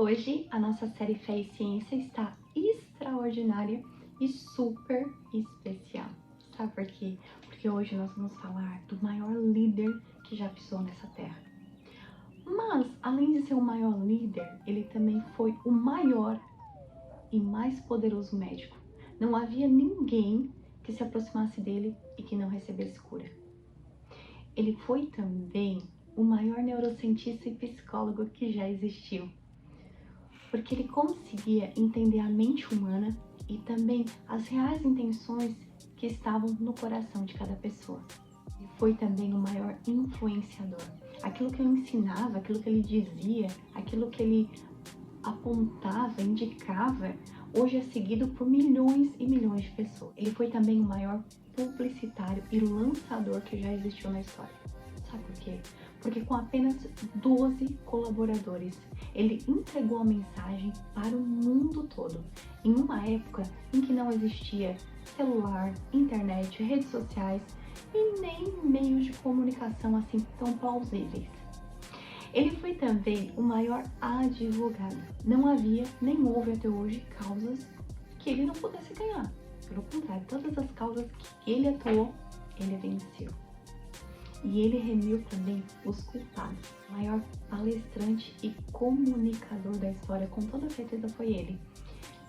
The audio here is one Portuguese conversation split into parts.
Hoje a nossa série Fé e Ciência está extraordinária e super especial. Sabe por quê? Porque hoje nós vamos falar do maior líder que já pisou nessa terra. Mas, além de ser o maior líder, ele também foi o maior e mais poderoso médico. Não havia ninguém que se aproximasse dele e que não recebesse cura. Ele foi também o maior neurocientista e psicólogo que já existiu, porque ele conseguia entender a mente humana e também as reais intenções que estavam no coração de cada pessoa. E foi também o maior influenciador. Aquilo que ele ensinava, aquilo que ele dizia, aquilo que ele apontava, indicava, hoje é seguido por milhões e milhões de pessoas. Ele foi também o maior publicitário e lançador que já existiu na história. Sabe por quê? Porque com apenas 12 colaboradores, ele entregou a mensagem para o mundo todo, em uma época em que não existia celular, internet, redes sociais e nem meios de comunicação assim tão plausíveis. Ele foi também o maior advogado. Não havia, nem houve até hoje, causas que ele não pudesse ganhar. Pelo contrário, todas as causas que ele atuou, ele venceu. E ele remiu também os culpados. O maior palestrante e comunicador da história, com toda certeza, foi ele.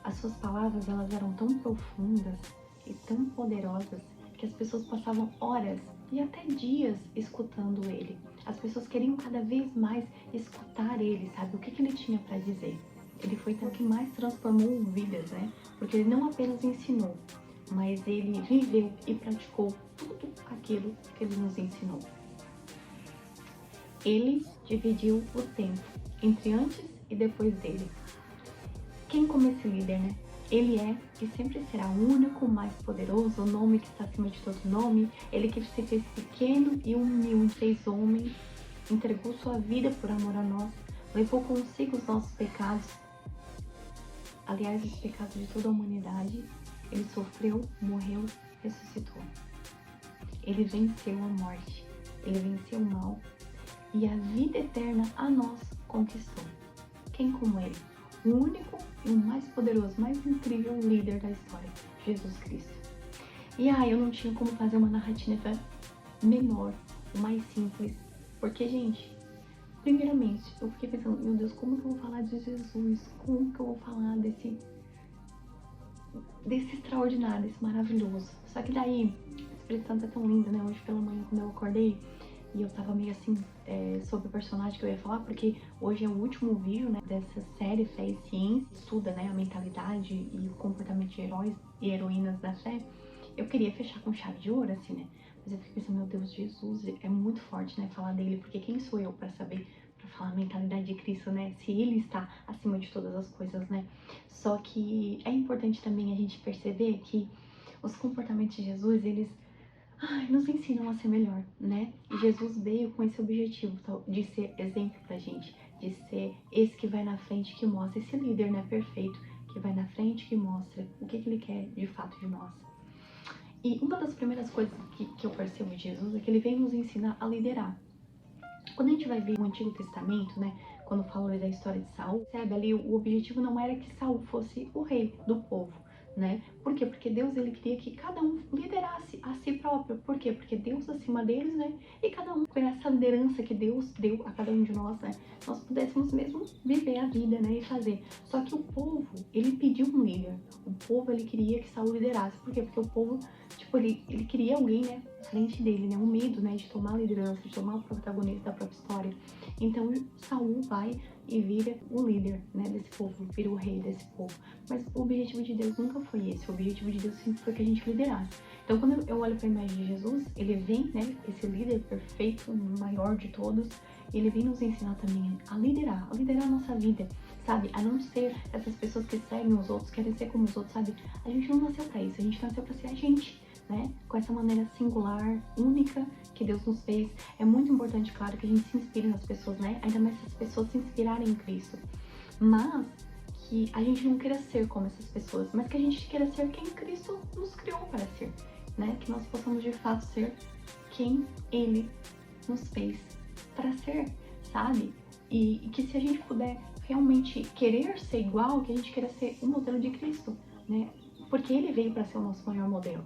As suas palavras, elas eram tão profundas e tão poderosas que as pessoas passavam horas e até dias escutando ele. As pessoas queriam cada vez mais escutar ele, sabe? O que ele tinha para dizer. Ele foi o que mais transformou vidas, né? Porque ele não apenas ensinou, mas ele viveu e praticou tudo aquilo que ele nos ensinou. Ele dividiu o tempo entre antes e depois dele. Quem como esse líder, né? Ele é e sempre será o único, mais poderoso, o nome que está acima de todo nome. Ele que se fez pequeno e humilde, fez homem, entregou sua vida por amor a nós, levou consigo os nossos pecados, aliás, os pecados de toda a humanidade. Ele sofreu, morreu, ressuscitou. Ele venceu a morte, ele venceu o mal e a vida eterna a nós conquistou. Quem como ele? O único e o mais poderoso, mais incrível líder da história, Jesus Cristo. E eu não tinha como fazer uma narrativa menor, mais simples, porque, gente, primeiramente, eu fiquei pensando, meu Deus, como que eu vou falar de Jesus? Como que eu vou falar desse extraordinário, desse maravilhoso? Só que daí, o Espírito Santo é tão lindo, né? Hoje pela manhã, quando eu acordei, e eu tava meio assim, sobre o personagem que eu ia falar, porque hoje é o último vídeo, né, dessa série Fé e Ciência, estuda, né, a mentalidade e o comportamento de heróis e heroínas da fé. Eu queria fechar com chave de ouro, assim, né, mas eu fiquei pensando, meu Deus, Jesus é muito forte, né, falar dele, porque quem sou eu pra saber, pra falar a mentalidade de Cristo, né, se ele está acima de todas as coisas, né. Só que é importante também a gente perceber que os comportamentos de Jesus, eles nos ensinam a ser melhor, né? E Jesus veio com esse objetivo de ser exemplo pra gente, de ser esse que vai na frente, que mostra, esse líder, né, perfeito, que vai na frente, que mostra o que ele quer de fato de nós. E uma das primeiras coisas que eu percebo de Jesus é que ele vem nos ensinar a liderar. Quando a gente vai ver o Antigo Testamento, né, quando fala da história de Saul, percebe ali, o objetivo não era que Saul fosse o rei do povo, né? Por quê? Porque Deus, ele queria que cada um liderasse a si próprio. Por quê? Porque Deus acima deles, né? E cada um, com essa liderança que Deus deu a cada um de nós, né? Nós pudéssemos mesmo viver a vida, né? E fazer. Só que o povo, ele pediu um líder. O povo, ele queria que Saul liderasse. Por quê? Porque o povo, tipo, ele queria alguém, né? À frente dele, né? Um medo, né? De tomar a liderança, de tomar o protagonismo da própria história. Então, Saul vai e vira o líder, né, desse povo, vira o rei desse povo. Mas o objetivo de Deus nunca foi esse. O objetivo de Deus sempre foi que a gente liderasse. Então, quando eu olho para a imagem de Jesus, ele vem, né, esse líder perfeito, o maior de todos, ele vem nos ensinar também a liderar a nossa vida, sabe? A não ser essas pessoas que seguem os outros, querem ser como os outros, sabe? A gente não nasceu para isso, a gente nasceu para ser a gente, né? Com essa maneira singular, única que Deus nos fez. É muito importante, claro, que a gente se inspire nas pessoas, né? Ainda mais se as pessoas se inspirarem em Cristo. Mas que a gente não queira ser como essas pessoas, mas que a gente queira ser quem Cristo nos criou para ser, né? Que nós possamos de fato ser quem Ele nos fez para ser, sabe? E que se a gente puder realmente querer ser igual, que a gente queira ser o modelo de Cristo, né? Porque ele veio para ser o nosso maior modelo.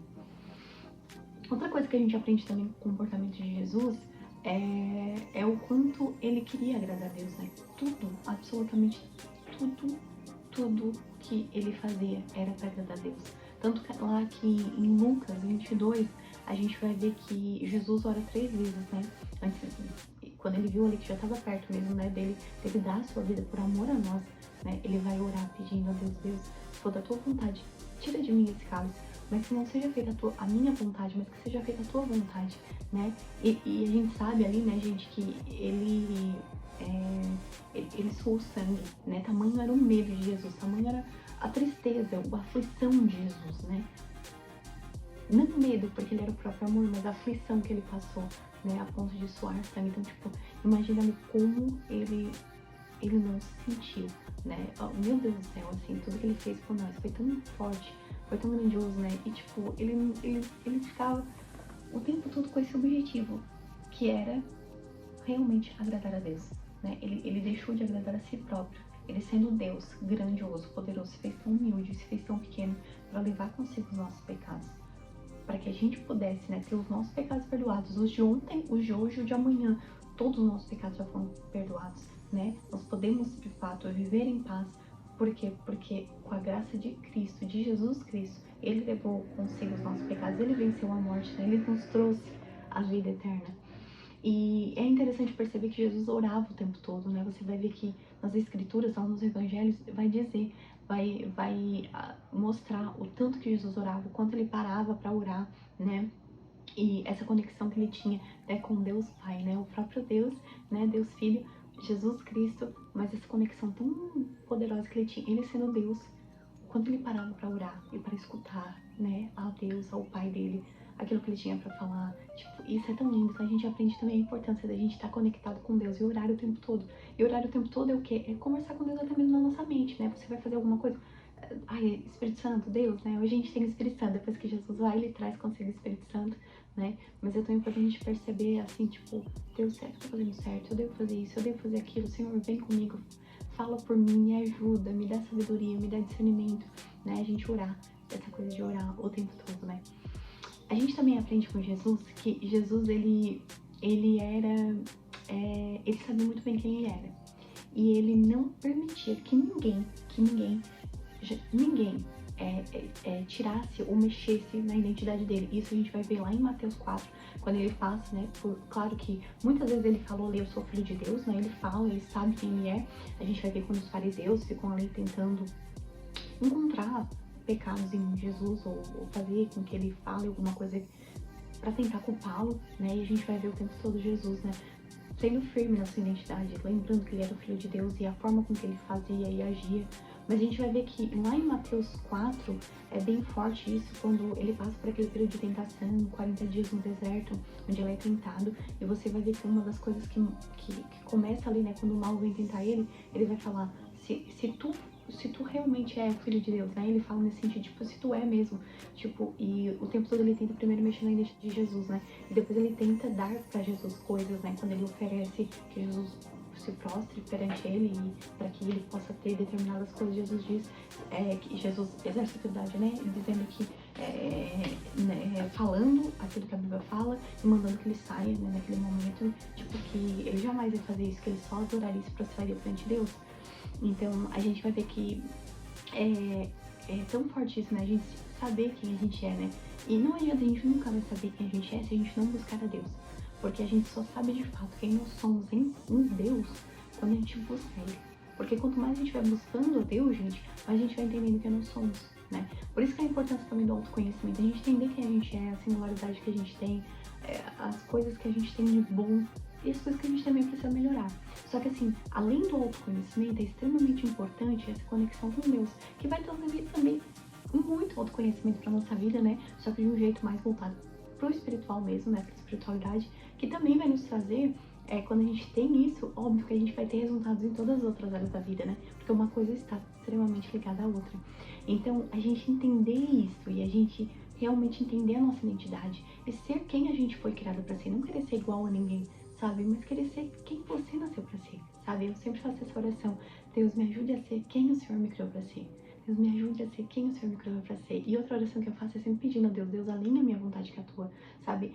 Outra coisa que a gente aprende também com o comportamento de Jesus é o quanto ele queria agradar a Deus, né? Tudo, absolutamente tudo que ele fazia era para agradar a Deus. Tanto que lá que em Lucas 22, a gente vai ver que Jesus ora 3 vezes, né? Antes, quando ele viu ali que já estava perto mesmo, né, dele dar a sua vida por amor a nós, né? Ele vai orar pedindo a Deus, Deus, se for da tua vontade, tira de mim esse cálice, mas que não seja feita a minha vontade, mas que seja feita a tua vontade, né? E a gente sabe ali, né, gente, que ele suou sangue, né? Tamanho era o medo de Jesus, tamanho era a tristeza, a aflição de Jesus, né? Não medo, porque ele era o próprio amor, mas a aflição que ele passou, né? A ponto de suar sangue. Então, tipo, imagina ali como ele não se sentiu, né? Oh, meu Deus do céu, assim, tudo que ele fez por nós foi tão forte, foi tão grandioso, né? E, tipo, ele ficava o tempo todo com esse objetivo, que era realmente agradar a Deus, né? Ele deixou de agradar a si próprio. Ele, sendo Deus, grandioso, poderoso, se fez tão humilde, se fez tão pequeno para levar consigo os nossos pecados, para que a gente pudesse, né, ter os nossos pecados perdoados, os de ontem, os de hoje e os de amanhã. Todos os nossos pecados já foram perdoados, né? Nós podemos, de fato, viver em paz. Por quê? Porque com a graça de Cristo, de Jesus Cristo, ele levou consigo os nossos pecados, ele venceu a morte, né? Ele nos trouxe a vida eterna. E é interessante perceber que Jesus orava o tempo todo, né? Você vai ver que nas escrituras, lá nos evangelhos, vai dizer, vai mostrar o tanto que Jesus orava, o quanto ele parava para orar, né? E essa conexão que ele tinha, né, com Deus Pai, né? O próprio Deus, né? Deus Filho, Jesus Cristo, mas essa conexão tão poderosa que ele tinha, ele sendo Deus, o quanto ele parava para orar e para escutar, né? A Deus, ao Pai dele, aquilo que ele tinha para falar. Tipo, isso é tão lindo. Então a gente aprende também a importância da gente estar conectado com Deus e orar o tempo todo. E orar o tempo todo é o quê? É conversar com Deus até mesmo na nossa mente, né? Você vai fazer alguma coisa, ai, Espírito Santo, Deus, né? Hoje a gente tem o Espírito Santo, depois que Jesus vai, ele traz consigo o Espírito Santo, né? Mas é tão importante a gente perceber, assim, tipo, Deus, certo, eu tô fazendo certo, eu devo fazer isso, eu devo fazer aquilo, Senhor, vem comigo, fala por mim, me ajuda, me dá sabedoria, me dá discernimento, né? A gente orar, essa coisa de orar o tempo todo, né? A gente também aprende com Jesus que Jesus, ele sabia muito bem quem ele era. E ele não permitia que ninguém tirasse ou mexesse na identidade dele. Isso a gente vai ver lá em Mateus 4, quando ele passa, né? Claro que muitas vezes ele falou ali, eu sou filho de Deus, né? Ele fala, ele sabe quem ele é. A gente vai ver quando os fariseus ficam ali tentando encontrar pecados em Jesus ou fazer com que ele fale alguma coisa para tentar culpá-lo, né? E a gente vai ver o tempo todo Jesus, né, sendo firme na sua identidade, lembrando que ele era o Filho de Deus e a forma com que ele fazia e agia. Mas a gente vai ver que lá em Mateus 4 é bem forte isso, quando ele passa por aquele período de tentação, 40 dias no deserto, onde ele é tentado, e você vai ver que uma das coisas que começa ali, né, quando o mal vem tentar ele vai falar, se tu realmente é filho de Deus, né? Ele fala nesse sentido, tipo, se tu é mesmo, tipo, e o tempo todo ele tenta primeiro mexer na identidade de Jesus, né? E depois ele tenta dar pra Jesus coisas, né? Quando ele oferece que Jesus se prostre perante ele e para que ele possa ter determinadas coisas, Jesus diz que Jesus exerce a autoridade, né? Dizendo que, falando aquilo que a Bíblia fala e mandando que ele saia, né, naquele momento, tipo, que ele jamais ia fazer isso, que ele só adoraria e se prostraria perante Deus. Então a gente vai ver que é tão forte isso, né? A gente saber quem a gente é, né? E não adianta, a gente nunca vai saber quem a gente é se a gente não buscar a Deus. Porque a gente só sabe de fato quem nós somos em Deus quando a gente busca Ele. Porque quanto mais a gente vai buscando a Deus, gente, mais a gente vai entendendo quem nós somos, né? Por isso que a importância também do autoconhecimento, a gente entender quem a gente é, a singularidade que a gente tem, as coisas que a gente tem de bom e as coisas que a gente também precisa melhorar. Só que assim, além do autoconhecimento, é extremamente importante essa conexão com Deus, que vai trazer também muito autoconhecimento para nossa vida, né? Só que de um jeito mais voltado pro espiritual mesmo, né? Pra espiritualidade, que também vai nos trazer, quando a gente tem isso, óbvio que a gente vai ter resultados em todas as outras áreas da vida, né? Porque uma coisa está extremamente ligada à outra. Então, a gente entender isso e a gente realmente entender a nossa identidade e ser quem a gente foi criado para ser, não querer ser igual a ninguém, sabe? Mas querer ser quem você nasceu para ser, sabe? Eu sempre faço essa oração. Deus, me ajude a ser quem o Senhor me criou para ser. Deus, me ajude a ser quem o Senhor me criou para ser. E outra oração que eu faço é sempre pedindo a Deus, Deus, alinha a minha vontade com a tua, sabe?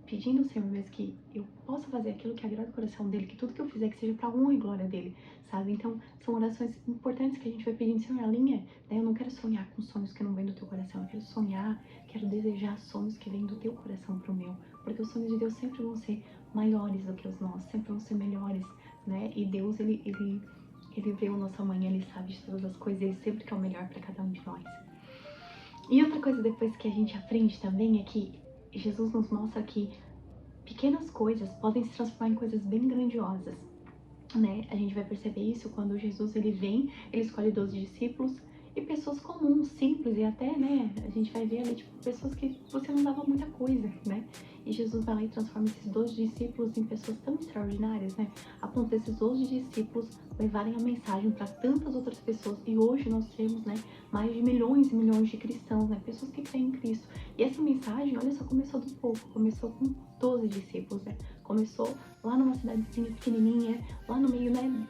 Pedindo ao Senhor mesmo que eu possa fazer aquilo que agrada o coração dele, que tudo que eu fizer que seja pra honra e glória dele, sabe? Então, são orações importantes que a gente vai pedindo, Senhor, alinha, né? Eu não quero sonhar com sonhos que não vêm do teu coração, eu quero sonhar, quero desejar sonhos que vêm do teu coração pro meu, porque os sonhos de Deus sempre vão ser maiores do que os nossos, sempre vão ser melhores, né? E Deus, ele vê o nosso amanhã, ele sabe de todas as coisas, ele sempre quer o melhor pra cada um de nós. E outra coisa depois que a gente aprende também é que Jesus nos mostra que pequenas coisas podem se transformar em coisas bem grandiosas, né? A gente vai perceber isso quando Jesus ele vem, ele escolhe 12 discípulos e pessoas comuns, simples e até, né? A gente vai ver ali, tipo, pessoas que você não dava muita coisa, né? E Jesus vai lá e transforma esses 12 discípulos em pessoas tão extraordinárias, né? A ponto desses 12 discípulos levarem a mensagem para tantas outras pessoas. E hoje nós temos, né, mais de milhões e milhões de cristãos, né? Pessoas que creem em Cristo. E essa mensagem, olha só, começou do pouco, começou com 12 discípulos, né? Começou lá numa cidadezinha pequenininha, lá no meio, né?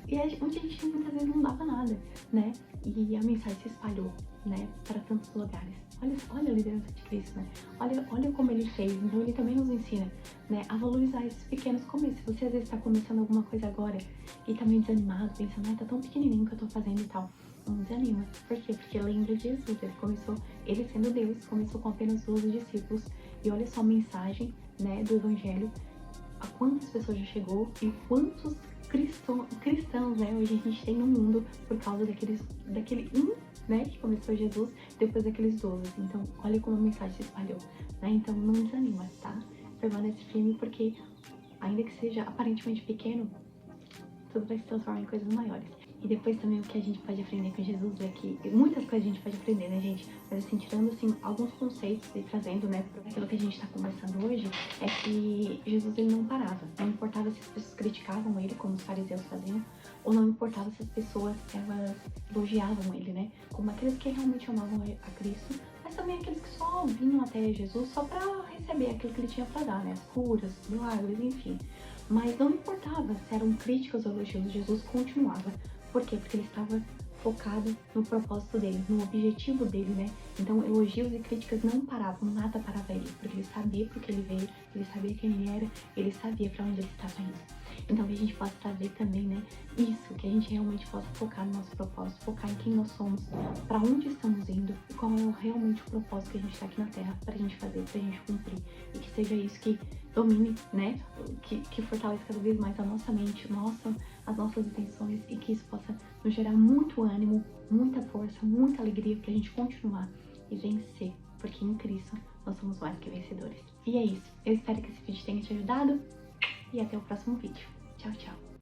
E onde a gente muitas vezes não dava nada, né? E a mensagem se espalhou, né, para tantos lugares. Olha a liderança de Cristo, né? Olha como ele fez. Então ele também nos ensina, né, a valorizar esses pequenos começos. Se você às vezes está começando alguma coisa agora e tá meio desanimado, pensando, ai, tá tão pequenininho que eu tô fazendo e tal. Não desanima. Por quê? Porque lembra de Jesus. Ele sendo Deus, começou com apenas 12 discípulos. E olha só a mensagem, né, do Evangelho, a quantas pessoas já chegou e quantos cristãos, né, hoje a gente tem no mundo por causa daquele né, que começou Jesus, depois daqueles 12. Então, olha como a mensagem se espalhou, né? Então, não desanima, tá? Permanece firme, porque ainda que seja aparentemente pequeno, tudo vai se transformar em coisas maiores. E depois também o que a gente pode aprender com Jesus é que muitas coisas a gente pode aprender, né, gente? Mas assim, tirando assim alguns conceitos e trazendo, né, pelo que a gente tá conversando hoje, é que Jesus ele não parava. Não importava se as pessoas criticavam ele, como os fariseus faziam, ou não importava se as pessoas elas elogiavam ele, né? Como aqueles que realmente amavam a Cristo, mas também aqueles que só vinham até Jesus só para receber aquilo que ele tinha para dar, né? As curas, milagres, enfim. Mas não importava se eram críticas ou elogios, Jesus continuava. Por quê? Porque ele estava focado no propósito dele, no objetivo dele, né? Então, elogios e críticas não paravam, nada parava ele, porque ele sabia por que ele veio, ele sabia quem ele era, ele sabia para onde ele estava indo. Então, que a gente possa trazer também, né, isso, que a gente realmente possa focar no nosso propósito, focar em quem nós somos, para onde estamos indo e qual é realmente o propósito que a gente está aqui na Terra pra gente fazer, pra gente cumprir. E que seja isso que domine, né, que fortaleça cada vez mais a nossa mente, as nossas intenções, e que isso possa nos gerar muito ânimo, muita força, muita alegria pra gente continuar e vencer, porque em Cristo nós somos mais que vencedores. E é isso. Eu espero que esse vídeo tenha te ajudado e até o próximo vídeo. Tchau, tchau!